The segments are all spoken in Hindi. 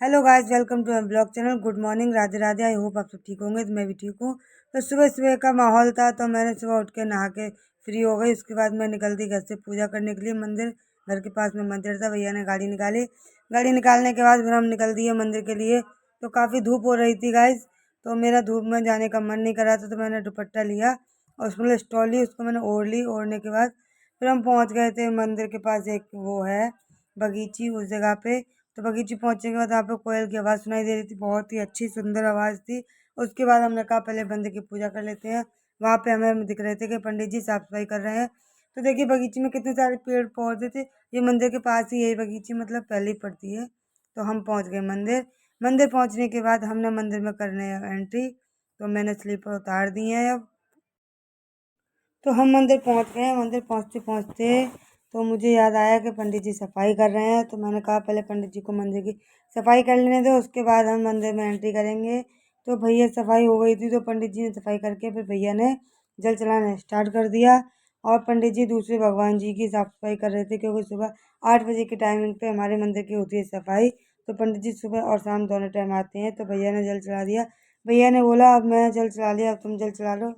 Hello guys, welcome to my blog channel. Good morning, Radhe Radhe. I hope आप सब ठीक होंगे। तो मैं भी ठीक हूँ। तो सुबह सुबह का माहौल था, तो मैंने सुबह उठ के नहा के फ्री हो गई। उसके बाद मैं निकल दी घर से पूजा करने के लिए मंदिर। घर के पास में मंदिर था, भैया ने गाड़ी निकाली। गाड़ी निकालने के बाद फिर हम निकल दिए मंदिर के लिए। तो काफ़ी धूप हो रही थी गाइस, तो मेरा धूप में जाने का मन नहीं कर रहा था, तो मैंने दुपट्टा लिया और उसमें स्टॉल ली, उसको मैंने ओढ़ ली। ओढ़ने के बाद फिर हम पहुँच गए थे मंदिर के पास। एक वो है बगीची, उस जगह पे। तो बगीचे पहुंचने के बाद वहाँ पे कोयल की आवाज़ सुनाई दे रही थी, बहुत ही अच्छी सुंदर आवाज़ थी। उसके बाद हमने कहा पहले मंदिर की पूजा कर लेते हैं। वहाँ पे हमें दिख रहे थे कि पंडित जी साफ सफाई कर रहे हैं। तो देखिए बगीचे में कितने सारे पेड़ पौधे थे। ये मंदिर के पास ही यही बगीची मतलब पहले ही पड़ती है। तो हम पहुँच गए मंदिर। मंदिर पहुँचने के बाद हमने मंदिर में करने एंट्री। तो मैंने स्लीपर उतार दी है अब। तो हम मंदिर पहुंच गए। मंदिर पहुंचते पहुंचते तो मुझे याद आया कि पंडित जी सफाई कर रहे हैं। तो मैंने कहा पहले पंडित जी को मंदिर की सफाई कर लेने दो, उसके बाद हम मंदिर में एंट्री करेंगे। तो भैया सफाई हो गई थी, तो पंडित जी ने सफाई करके फिर भैया ने जल चढ़ाना स्टार्ट कर दिया। और पंडित जी दूसरे भगवान जी की साफ सफाई कर रहे थे, क्योंकि सुबह 8 बजे की टाइमिंग पे हमारे मंदिर की होती है सफाई। तो पंडित जी सुबह और शाम दोनों टाइम आते हैं। तो भैया ने जल चढ़ा दिया। भैया ने बोला अब मैं जल चढ़ा लिया, अब तुम जल चढ़ा लो।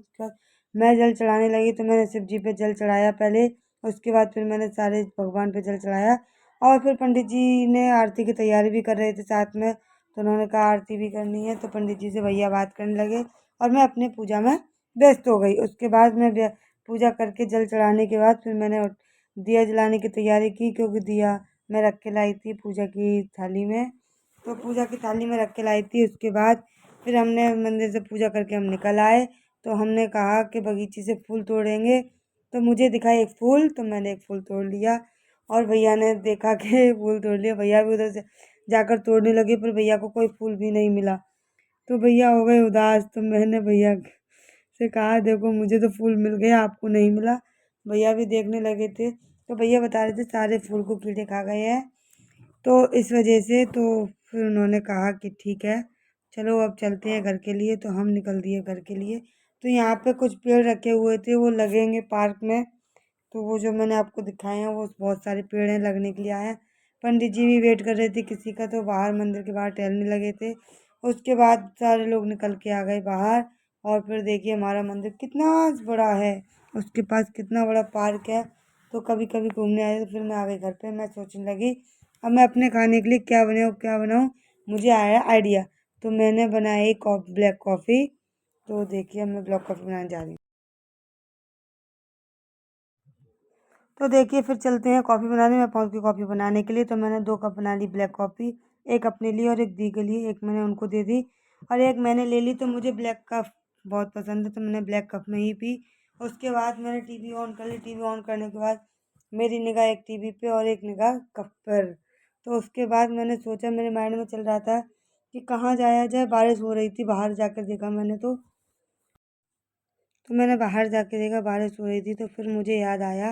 मैं जल चढ़ाने लगी, तो मैंने शिव जी पे जल चढ़ाया पहले। उसके बाद फिर मैंने सारे भगवान पे जल चढ़ाया। और फिर पंडित जी ने आरती की तैयारी भी कर रहे थे साथ में, तो उन्होंने कहा आरती भी करनी है। तो पंडित जी से भैया बात करने लगे और मैं अपनी पूजा में व्यस्त हो गई। उसके बाद मैं पूजा करके जल चढ़ाने के बाद फिर मैंने दिया जलाने की तैयारी की, क्योंकि दिया मैं रख के लाई थी पूजा की थाली में। तो पूजा की थाली में रख के लाई थी। उसके बाद फिर हमने मंदिर से पूजा करके हम निकल आए। तो हमने कहा कि बगीचे से फूल तोड़ेंगे। तो मुझे दिखा एक फूल, तो मैंने एक फूल तोड़ लिया। और भैया ने देखा कि फूल तोड़ लिया, भैया भी उधर से जाकर तोड़ने लगे, पर भैया को कोई फूल भी नहीं मिला। तो भैया हो गए उदास। तो मैंने भैया से कहा देखो मुझे तो फूल मिल गया, आपको नहीं मिला। भैया भी देखने लगे थे, तो भैया बता रहे थे सारे फूल को कीड़े खा गए हैं, तो इस वजह से। तो फिर उन्होंने कहा कि ठीक है, चलो अब चलते हैं घर के लिए। तो हम निकल दिए घर के लिए। तो यहाँ पे कुछ पेड़ रखे हुए थे, वो लगेंगे पार्क में। तो वो जो मैंने आपको दिखाए हैं, वो बहुत सारे पेड़ हैं, लगने के लिए आए हैं। पंडित जी भी वेट कर रहे थे किसी का, तो बाहर मंदिर के बाहर टहलने लगे थे। उसके बाद सारे लोग निकल के आ गए बाहर। और फिर देखिए हमारा मंदिर कितना बड़ा है, उसके पास कितना बड़ा पार्क है। तो कभी कभी घूमने आए। तो फिर मैं आ गई घर पे। मैं सोचने लगी अब मैं अपने खाने के लिए क्या बनाऊँ क्या बनाऊँ। मुझे आया आइडिया, तो मैंने बनाई ब्लैक कॉफ़ी। तो देखिए अब मैं ब्लैक कॉफ़ी बनाने जा रही हूँ। तो देखिए फिर चलते हैं कॉफ़ी बनाने। मैं पहुँच गई कॉफ़ी बनाने के लिए। तो मैंने 2 कप बना ली ब्लैक कॉफ़ी, एक अपने लिए और एक दी के लिए। एक मैंने उनको दे दी और एक मैंने ले ली। तो मुझे ब्लैक कप बहुत पसंद है, तो मैंने ब्लैक कप में ही पी। उसके बाद मैंने टीवी ऑन कर ली। टीवी ऑन करने के बाद मेरी निगाह एक टीवी पे और एक निगाह कप पर। तो उसके बाद मैंने सोचा, मेरे माइंड में चल रहा था कि कहाँ जाया जाए। बारिश हो रही थी, बाहर जाकर देखा मैंने। तो मैंने बाहर जाके देखा बारिश हो रही थी। तो फिर मुझे याद आया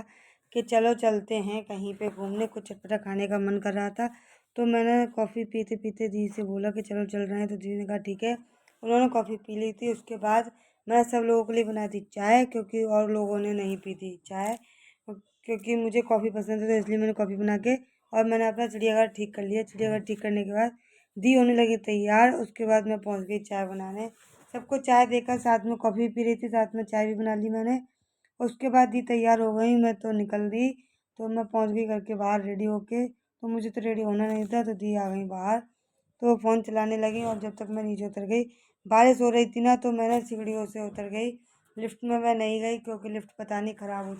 कि चलो चलते हैं कहीं पे घूमने, कुछ चटपटा खाने का मन कर रहा था। तो मैंने कॉफ़ी पीते पीते दी से बोला कि चलो चल रहे हैं। तो दी ने कहा ठीक है। उन्होंने कॉफ़ी पी ली थी। उसके बाद मैं सब लोगों के लिए बना दी चाय, क्योंकि और लोगों ने नहीं पी थी चाय। क्योंकि मुझे कॉफ़ी पसंद है, तो इसलिए मैंने कॉफ़ी बना के और मैंने अपना चिड़ियाघर ठीक कर लिया। चिड़ियाघर ठीक करने के बाद दी होने लगी तैयार। उसके बाद मैं पहुंच गई चाय बनाने। सबको चाय देकर साथ में कॉफ़ी पी रही थी, साथ में चाय भी बना ली मैंने। उसके बाद दी तैयार हो गई, मैं तो निकल दी। तो मैं पहुंच गई घर के बाहर रेडी होके। तो मुझे तो रेडी होना नहीं था, तो दी आ गई बाहर। तो फ़ोन चलाने लगी और जब तक मैं नीचे उतर गई, बारिश हो रही थी ना, तो मैंने सीढ़ियों से उतर गई। लिफ्ट में मैं नहीं गई, क्योंकि लिफ्ट पता नहीं ख़राब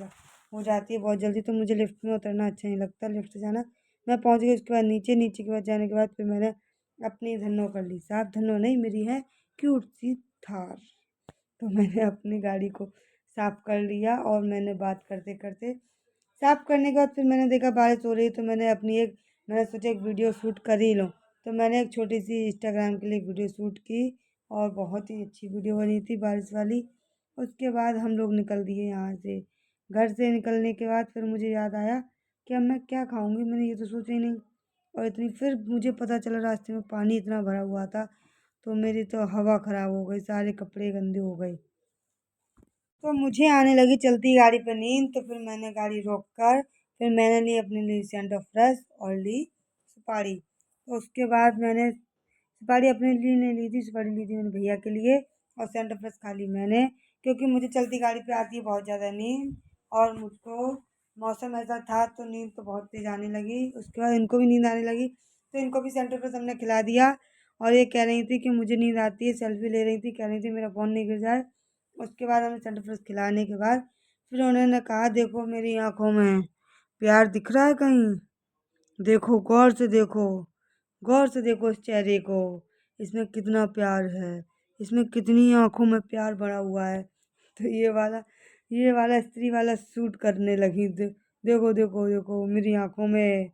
हो जाती है बहुत जल्दी। तो मुझे लिफ्ट में उतरना अच्छा नहीं लगता, लिफ्ट से जाना। मैं पहुंच गई उसके बाद नीचे। नीचे के बाद जाने के बाद फिर मैंने अपनी धन्नो कर ली साफ। धन्नो नहीं, मेरी है क्यूट सी थार। तो मैंने अपनी गाड़ी को साफ कर लिया और मैंने बात करते करते साफ करने के बाद फिर मैंने देखा बारिश हो रही, तो मैंने सोचा एक वीडियो शूट कर ही लूँ। तो मैंने एक छोटी सी इंस्टाग्राम के लिए वीडियो शूट की और बहुत ही अच्छी वीडियो बनी थी बारिश वाली। उसके बाद हम लोग निकल दिए यहाँ से। घर से निकलने के बाद फिर मुझे याद आया कि अब मैं क्या खाऊंगी, मैंने ये तो सोचा ही नहीं। और इतनी फिर मुझे पता चला रास्ते में पानी इतना भरा हुआ था, तो मेरी तो हवा ख़राब हो गई, सारे कपड़े गंदे हो गए। तो मुझे आने लगी चलती गाड़ी पर नींद। तो फिर मैंने गाड़ी रोक कर फिर मैंने ली अपने लिए सेंट ऑफ फ्रेश और ली सुपारी। तो उसके बाद मैंने सुपारी अपने लिए नहीं ली थी, सुपारी ली थी मैंने भैया के लिए। और सेंटर फ्रेश खा ली मैंने, क्योंकि मुझे चलती गाड़ी पे आती है बहुत ज़्यादा नींद, और मुझको मौसम ऐसा था तो नींद तो बहुत तेज आने लगी। उसके बाद इनको भी नींद आने लगी, तो इनको भी सेंटर फ्रेश हमने खिला दिया। और ये कह रही थी कि मुझे नींद आती है, सेल्फी ले रही थी, कह रही थी मेरा फ़ोन नहीं गिर जाए। उसके बाद हमें सेंटर फ्रेश खिलाने के बाद फिर उन्होंने कहा, देखो मेरी आँखों में प्यार दिख रहा है कहीं, देखो गौर से देखो, गौर से देखो इस चेहरे को, इसमें कितना प्यार है, इसमें कितनी आँखों में प्यार भरा हुआ है। तो ये वाला स्त्री वाला सूट करने लगी। देखो देखो देखो मेरी आँखों में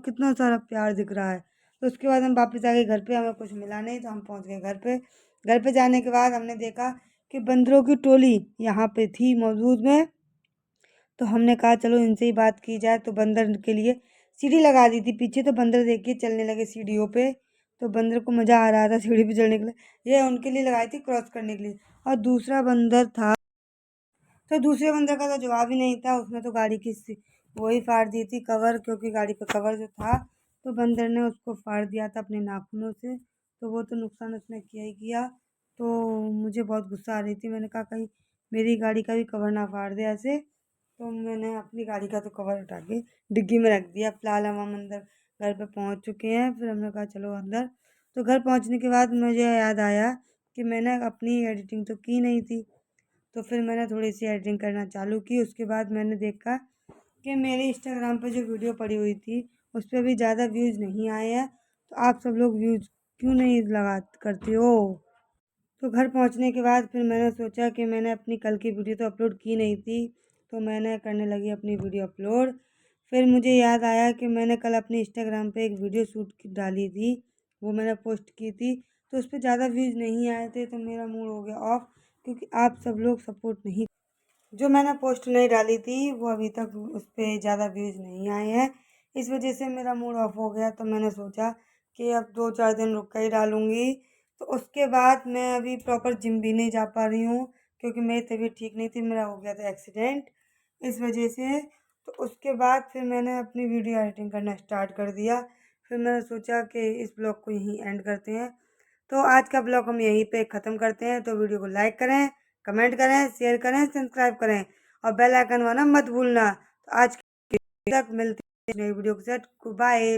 कितना सारा प्यार दिख रहा है। तो उसके बाद हम वापस आ गए घर पे, हमें कुछ मिला नहीं तो हम पहुंच गए घर पे। घर पे जाने के बाद हमने देखा कि बंदरों की टोली यहाँ पे थी मौजूद में। तो हमने कहा चलो इनसे ही बात की जाए। तो बंदर के लिए सीढ़ी लगा दी थी पीछे, तो बंदर देखिए चलने लगे सीढ़ियों पे। तो बंदर को मज़ा आ रहा था सीढ़ी पे चढ़ने के लिए, ये उनके लिए लगाई थी क्रॉस करने के लिए। और दूसरा बंदर था, तो दूसरे बंदर का तो जवाब ही नहीं था, उसने तो गाड़ी की वही फाड़ दी थी कवर, क्योंकि गाड़ी का कवर जो था तो बंदर ने उसको फाड़ दिया था अपने नाखूनों से। तो वो तो नुकसान उसने किया ही किया। तो मुझे बहुत गुस्सा आ रही थी, मैंने कहा कहीं मेरी गाड़ी का भी कवर ना फाड़ दे ऐसे। तो मैंने अपनी गाड़ी का तो कवर उठा के डिग्गी में रख दिया। फिलहाल हम अंदर घर पे पहुंच चुके हैं। फिर हमने कहा चलो अंदर। तो घर पहुंचने के बाद मुझे याद आया कि मैंने अपनी एडिटिंग तो की नहीं थी। तो फिर मैंने थोड़ी सी एडिटिंग करना चालू की। उसके बाद मैंने देखा कि मेरे इंस्टाग्राम पे जो वीडियो पड़ी हुई थी उस पर भी ज़्यादा व्यूज़ नहीं आए हैं। तो आप सब लोग व्यूज़ क्यों नहीं लगा करते हो? तो घर पहुंचने के बाद फिर मैंने सोचा कि मैंने अपनी कल की वीडियो तो अपलोड की नहीं थी, तो मैंने करने लगी अपनी वीडियो अपलोड। फिर मुझे याद आया कि मैंने कल अपने इंस्टाग्राम पे एक वीडियो शूट डाली थी, वो मैंने पोस्ट की थी। तो उस पर ज़्यादा व्यूज़ नहीं आए थे, तो मेरा मूड हो गया ऑफ, क्योंकि आप सब लोग सपोर्ट नहीं। जो मैंने पोस्ट नहीं डाली थी वो अभी तक उस पर ज़्यादा व्यूज़ नहीं आए हैं, इस वजह से मेरा मूड ऑफ हो गया। तो मैंने सोचा कि अब 2-4 दिन रुक कर ही डालूँगी। तो उसके बाद मैं अभी प्रॉपर जिम भी नहीं जा पा रही हूँ, क्योंकि मेरी तबीयत ठीक नहीं थी, मेरा हो गया था एक्सीडेंट, इस वजह से। तो उसके बाद फिर मैंने अपनी वीडियो एडिटिंग करना स्टार्ट कर दिया। फिर मैंने सोचा कि इस ब्लॉग को यहीं एंड करते हैं। तो आज का ब्लॉग हम यहीं पे ख़त्म करते हैं। तो वीडियो को लाइक करें, कमेंट करें, शेयर करें, सब्सक्राइब करें, और बेल आइकन वाला मत भूलना। तो आज तक मिलते हैं नई वीडियो के साथ। बाय।